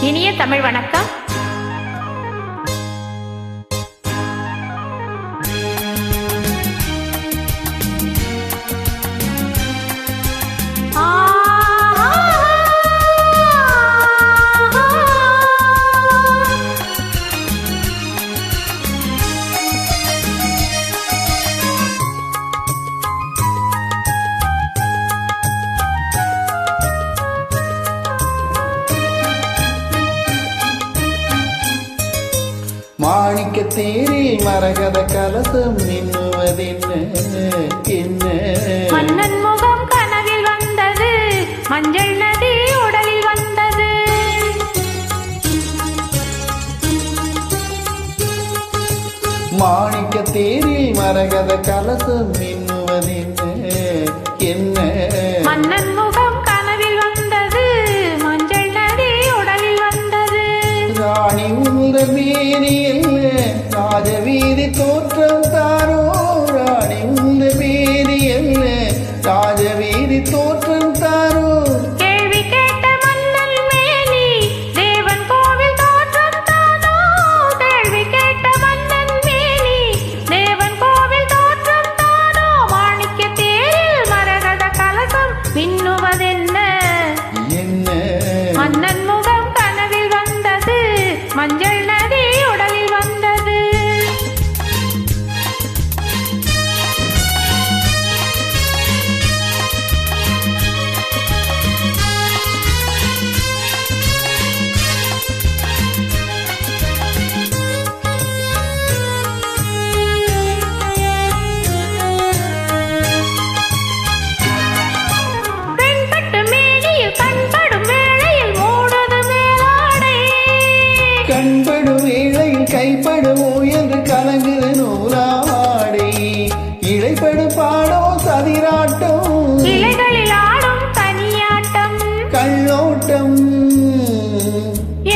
இனிய தமிழ் வணக்கம். மாணிக்க தேரில் மரகத கலசம் மின்னுவதென்ன என்ன? மன்னன் முகம் கனவில் வந்தது, மஞ்சள் நதி உடலில் வந்தது. மாணிக்க தேரில் மரகத கலசம் மின்னுவதென்ன என்ன? மன்னன் முகம் கனவில் வந்தது, மஞ்சள் நதி உடலில் வந்தது. ராணி உந்த மேனியில் ராஜவீதி தோற்றம் தாரோ, ராணி உந்த மேனியில் ராஜவீதி தோற்றம் தாரோ. கேள்வி கேட்ட மன்னன் மேனி தேவன் கோவில் தோற்றம் தானோ, கேள்வி கேட்ட மன்னன் மேனி தேவன் கோவில் தோற்றம் தானோ. மாணிக்க தேரில் மரகத கலசம் மின்னுவதென்ன என்ன? மன்னன் முகம் கனவில் வந்தது, மஞ்சள் நதி உடலில் வந்தது. பெண்பட்டு மேனியில் கண்படும் வேளையில் மூடுது மேலாடை. கண்படும் வேளையில் கைப்படுமோ என்று கலங்குது நூலாடை. இழைப்படும் பாடோ சதிராட்டம், இலைகளில் ஆடும் தனியாட்டம். கள்ளோட்டம்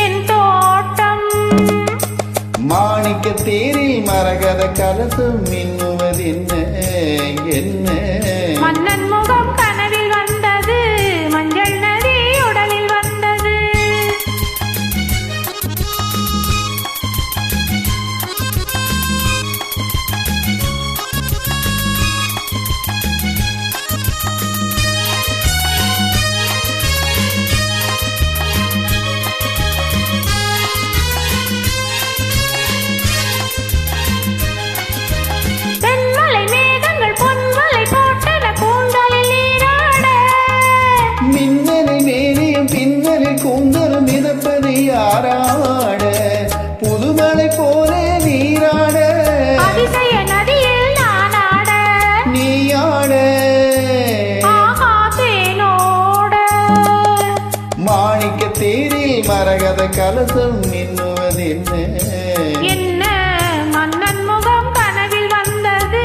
என் தோட்டம். மாணிக்க தேரில் மரகத கலசம் மின்னுவதென்ன என்ன? மன்னன் முகம் கனவில் வந்தது, மஞ்சள் நதி உடலில் வந்தது. தென்மலை மேகங்கள் பொன்மலை போட்டன கூந்தலில் நீராட. மின்னலில் மேனியும் பின்னலில் கூந்தலும் மிதப்பது யாராட? புதுமலை போல நீராட அதிசய நதியில் நான் ஆட. நீயாட. ஆஹா தேனோட. மாணிக்க தேரில் மரகத கலசம் மின்னுவதென்ன என்ன? மன்னன் முகம் கனவில் வந்தது,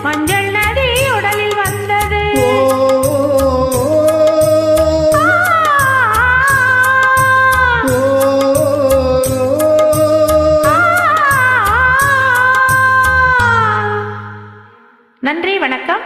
மஞ்சள் நதி உடலில் வந்தது. ஓ, ஓ, நன்றி, வணக்கம்.